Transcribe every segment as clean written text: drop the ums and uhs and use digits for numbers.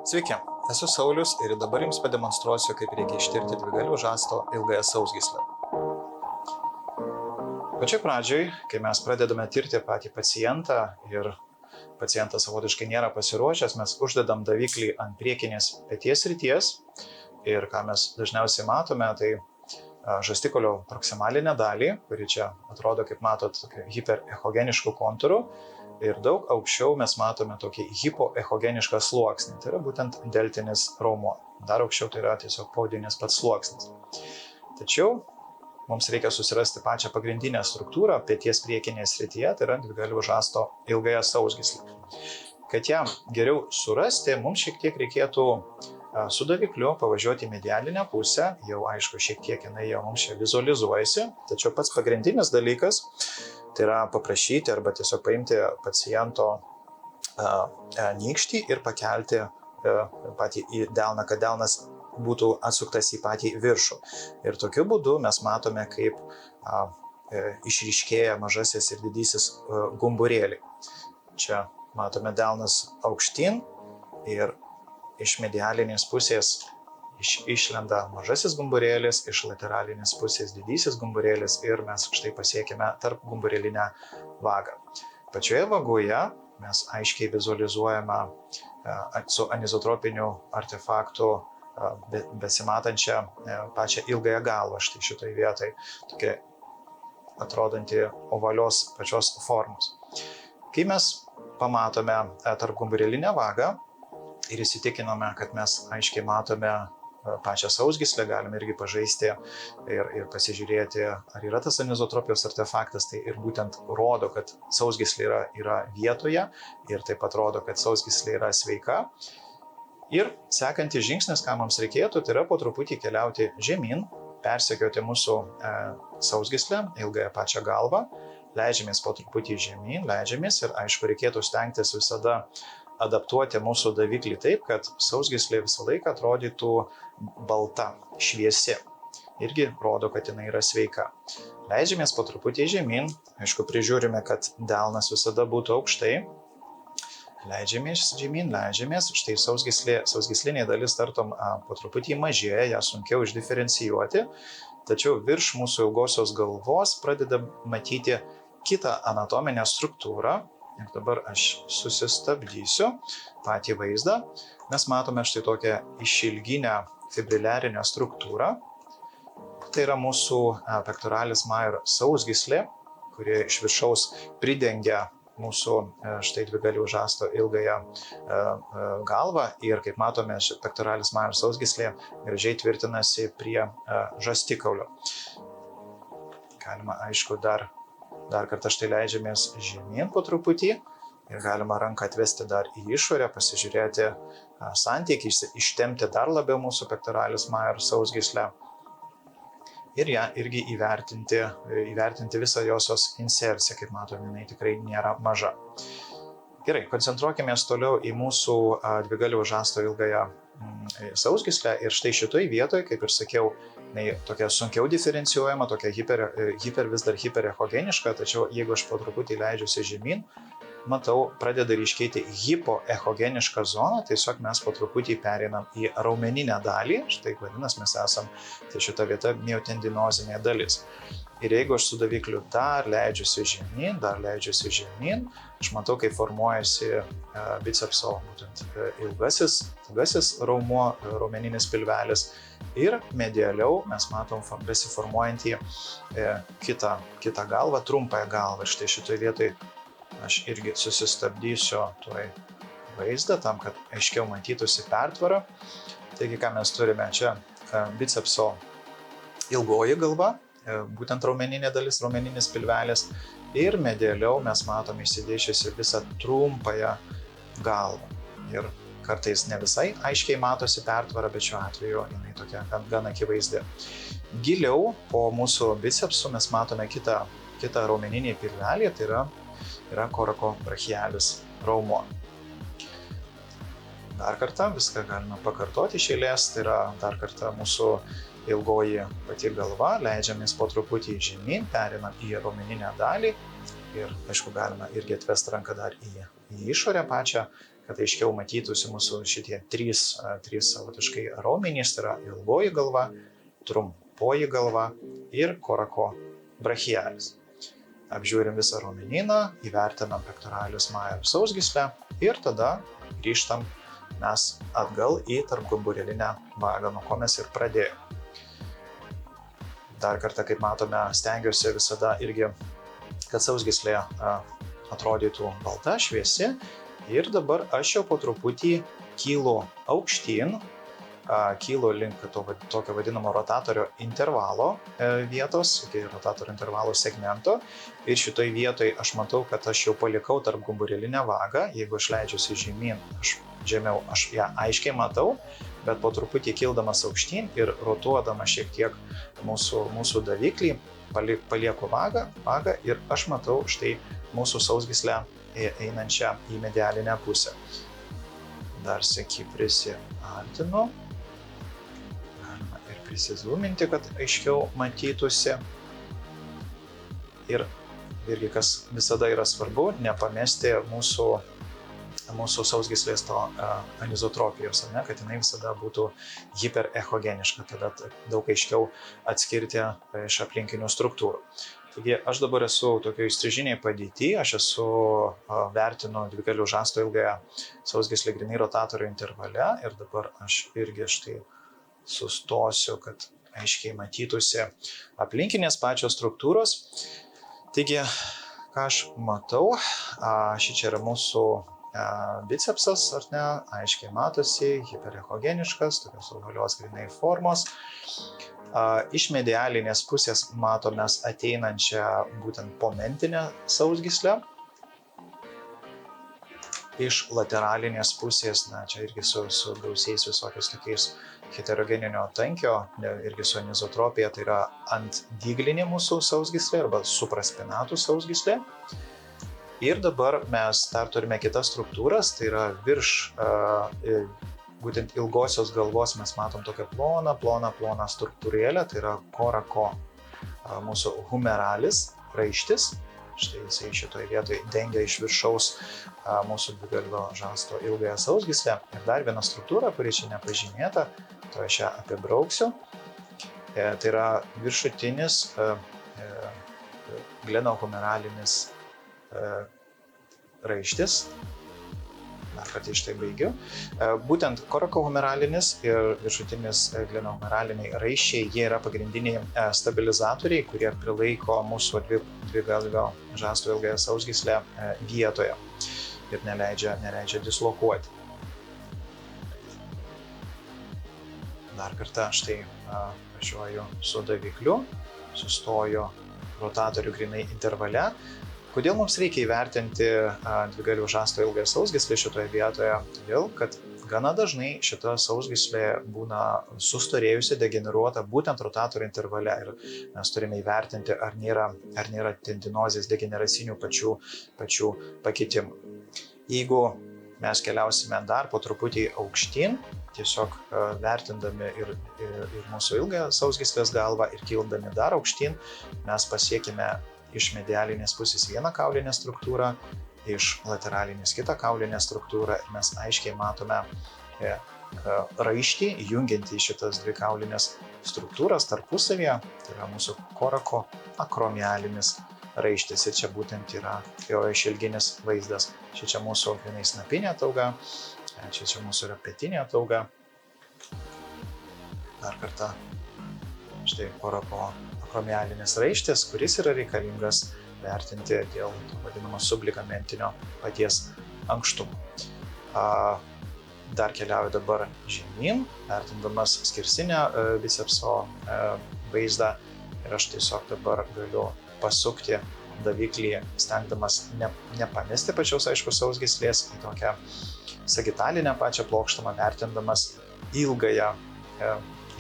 Sveiki, esu Saulius ir dabar jums pademonstruosiu, kaip reikia ištirti dvigalvio žąsto ilgąją sausgyslę. Pačioj pradžioj, kai mes pradedame tirti patį pacientą ir pacientas savotiškai nėra pasiruošęs, mes uždedam daviklį ant priekinės peties srities ir ką mes dažniausiai matome, tai žastikolio proksimalinę dalį, kuri čia atrodo, kaip matot, hiperechogeniškų kontūrų. Ir daug aukščiau mes matome tokį hipoechogenišką sluoksnį, tai yra būtent deltinis raumuo. Dar aukščiau tai yra tiesiog podinis pats sluoksnis. Tačiau mums reikia susirasti pačią pagrindinę struktūrą peties priekinėje srityje, tai yra dvigalvio žąsto ilgąją sausgyslę. Kad ją geriau surasti, mums šiek tiek reikėtų su davikliu pavažiuoti į medialinę pusę, jau aišku, šiek tiek jinai jau mums čia vizualizuojasi, tačiau pats pagrindinis dalykas tai yra paprašyti arba tiesiog paimti paciento nykštį ir pakelti patį į delną, kad delnas būtų atsuktas į patį viršų. Ir tokiu būdu mes matome, kaip išryškėja mažasis ir didysis gumburėliai. Čia matome delnas aukštyn ir iš medialinės pusės išlenda mažasis gumburėlis, iš lateralinės pusės didysis gumburėlis ir mes štai pasiekime tarp gumburėlinę vagą. Pačioje vagoje mes aiškiai vizualizuojame su anizotropiniu artefaktu besimatančią pačią ilgąją galvą štai šitoj vietoj, tokia atrodanti ovalios pačios formos. Kai mes pamatome tarp gumburėlinę vagą ir įsitikinome, kad mes aiškiai matome pačią sausgyslę, galime irgi pažaisti ir pasižiūrėti, ar yra tas anizotropijos artefaktas, tai ir būtent rodo, kad sausgyslė yra vietoje ir taip pat rodo, kad sausgyslė yra sveika. Ir sekantis žingsnis, ką mums reikėtų, tai yra po truputį keliauti žemyn, persekioti mūsų sausgyslę, ilgąją pačią galvą, leidžiamės po truputį žemyn, leidžiamės ir aišku, reikėtų stengtis visada adaptuoti mūsų daviklį taip, kad sausgyslė visą laiką atrodytų balta, šviesi. Irgi rodo, kad jinai yra sveika. Leidžiamės po truputį žemyn, aišku, prižiūrime, kad delnas visada būtų aukštai. Leidžiamės žemyn, leidžiamės, štai sausgyslinė dalis tartum po truputį mažėja, ją sunkiau išdiferencijuoti, tačiau virš mūsų ilgosios galvos pradeda matyti kitą anatominę struktūrą. Ir dabar aš susistabdysiu patį vaizdą. Mes matome štai tokią išilginę fibriliarinę struktūrą. Tai yra mūsų pectoralis major sausgyslė, kuri iš viršaus pridengia mūsų štai dvigalvio žąsto ilgąją galvą. Ir kaip matome, pectoralis major sausgyslė gražiai tvirtinasi prie žastikaulio. Galima, aišku, dar kartą štai leidžiamės žemyn po truputį ir galima ranką atvesti dar į išorę, pasižiūrėti santykį, ištempti dar labiau mūsų pectoralis major sausgyslę ir ją irgi įvertinti visą josios inserciją, kaip matome, jinai tikrai nėra maža. Gerai, koncentruokimės toliau į mūsų dvigalvio žąsto ilgąją sausgyslę ir štai šitoj vietoje, kaip ir sakiau, tokia sunkiau diferencijuojama, tokia vis dar hiperechogeniška, tačiau jeigu aš po truputį leidžiuosi žemyn, matau, pradeda ryškėti hipoechogenišką zoną, tiesiog mes po truputį pereinam į raumeninę dalį, štai vadinasi mes esam, tai šita vieta miotendinozinė dalis. Ir jeigu aš su davikliu dar leidžiuosi žemyn, aš matau, kaip formuojasi bicepso būtent ilgasis raumuo, raumeninis pilvelis. Ir medialiau mes matom besiformuojantį kitą galvą, trumpąją galvą. Ir štai šitoje vietoje aš irgi susistabdysiu tuoj vaizdą, tam, kad aiškiau matytųsi pertvara. Taigi, ką mes turime čia, bicepso ilgoji galva, būtent raumeninė dalis, raumeninis pilvelis. Ir medialiau mes matom išsidėsčiusi visą trumpąją galvą. Ir kartais ne visai aiškiai matosi pertvara, bet šiuo atveju jinai tokia gan akivaizdi. Giliau po mūsų bicepsų mes matome kitą raumeninį pilvelį, tai yra korakobrachialis raumuo. Dar kartą viską galime pakartoti iš eilės, tai yra dar kartą mūsų ilgoji pati galva, leidžiamės po truputį žemyn, perinam į raumeninę dalį ir, aišku, galima irgi atvesti ranką dar į išorę pačią, kad aiškiau matytųsi mūsų šitie trys savotiškai raumenys, tai yra ilgoji galva, trumpoji galva ir korako brachialis. Apžiūrim visą raumenyną, įvertinam pectoralis major sausgyslę ir tada grįžtam mes atgal į tarpgumburelinę vagą, nuo ko mes ir pradėjome. Dar kartą, kaip matome, stengiuosi visada irgi, kad sausgyslė atrodytų balta, šviesi. Ir dabar aš jau po truputį kylu aukštyn, kylu link tokio vadinamo rotatorio intervalo vietos, iki rotatorio intervalo segmento. Ir šitoj vietoj aš matau, kad aš jau palikau tarpgumburelinę vagą. Jeigu aš leidžiuosi žemiau, aš ją aiškiai matau, bet po truputį kildamas aukštyn ir rotuodamas šiek tiek mūsų daviklį, palieku vagą ir aš matau štai mūsų sausgyslę einančią į medialinę pusę. Dar sykį prisiartinu. Galima ir prisizoominti, kad aiškiau matytųsi. Ir irgi, kas visada yra svarbu, nepamesti mūsų sausgyslės to anizotropijos, kad jinai visada būtų hiperechogeniška, tada daug aiškiau atskirti iš aplinkinių struktūrų. Taigi aš dabar esu tokioje įstrižinėje padėtyje, aš vertinu dvigalvių žasto ilgąją sausgyslę grynai rotatorių intervale ir dabar aš irgi štai sustosiu, kad aiškiai matytųsi aplinkinės pačios struktūros. Taigi, ką aš matau, šičia yra mūsų bicepsas, ar ne, aiškiai matosi, hiperechogeniškas, tokios ovalios grynai formos. Iš medialinės pusės matome ateinančią būtent momentinę sausgyslę. Iš lateralinės pusės, čia irgi su gausiais visokiais tokiais heterogeninio tankio, irgi su anizotropija, tai yra antdyglinė mūsų sausgyslė arba supraspinatų sausgyslė. Ir dabar mes dar turime kitas struktūras, tai yra virš būtent ilgosios galvos mes matom tokią ploną struktūrėlę, tai yra korako mūsų humeralis, raištis. Štai jisai šitoje vietoje dengia iš viršaus mūsų dvigalvio žasto ilgąją sausgyslę. Ir dar viena struktūra, kuri čia nepažymėta, to aš ją apibrauksiu. Tai yra viršutinis glenohumeralinis raištis. Dar kartą iš tai baigiu. Būtent korakohumeralinis ir viršutinis glenohumeraliniai raiščiai, jie yra pagrindiniai stabilizatoriai, kurie prilaiko mūsų dvigalvio žasto ilgąją sausgyslę vietoje ir neleidžia dislokuoti. Dar kartą štai važiuoju su davikliu, sustoju rotatorių grynai intervale. Kodėl mums reikia įvertinti dvigalvių žasto ilgąją sausgyslę šitoje vietoje? Todėl, kad gana dažnai šita sausgyslė būna sustorėjusi, degeneruota būtent rotatorių intervale ir mes turime įvertinti, ar nėra tendinozės degeneracinių pačių pakitimų. Jeigu mes keliausime dar po truputį aukštyn, tiesiog vertindami ir mūsų ilgąją sausgyslės galvą ir kildami dar aukštyn, mes pasiekime iš medialinės pusės vieną kaulinę struktūrą, iš lateralinės kitą kaulinę struktūrą ir mes aiškiai matome raištį, jungiantį šitas dvi kaulinės struktūras tarpusavyje, tai yra mūsų korako akromialinis raištis ir čia būtent yra jo išilginis vaizdas. Čia mūsų grynai snapinė atauga, čia mūsų yra pietinė atauga. Dar kartą štai korako akromialinis raištis, kuris yra reikalingas vertinti dėl vadinamo subligamentinio paties ankštumo. Dar keliauju dabar žemyn, vertindamas skersinę bicepso vaizdą ir aš tiesiog dabar galiu pasukti daviklį, stengdamas nepamesti pačios sausgyslės į tokią sagitalinę pačią plokštumą, vertindamas ilgąją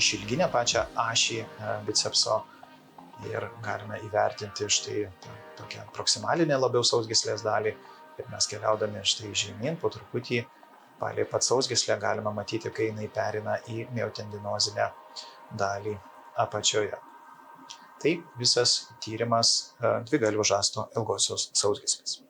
išilginę pačią ašį bicepso. Ir galime įvertinti štai tokią proksimalinę labiau sausgyslės dalį. Ir mes keliaudami štai žemyn po truputį palei pat sausgyslę galime matyti, kai jinai pereina į miotendinozinę dalį apačioje. Tai visas tyrimas dvigalvių žasto ilgosios sausgyslės.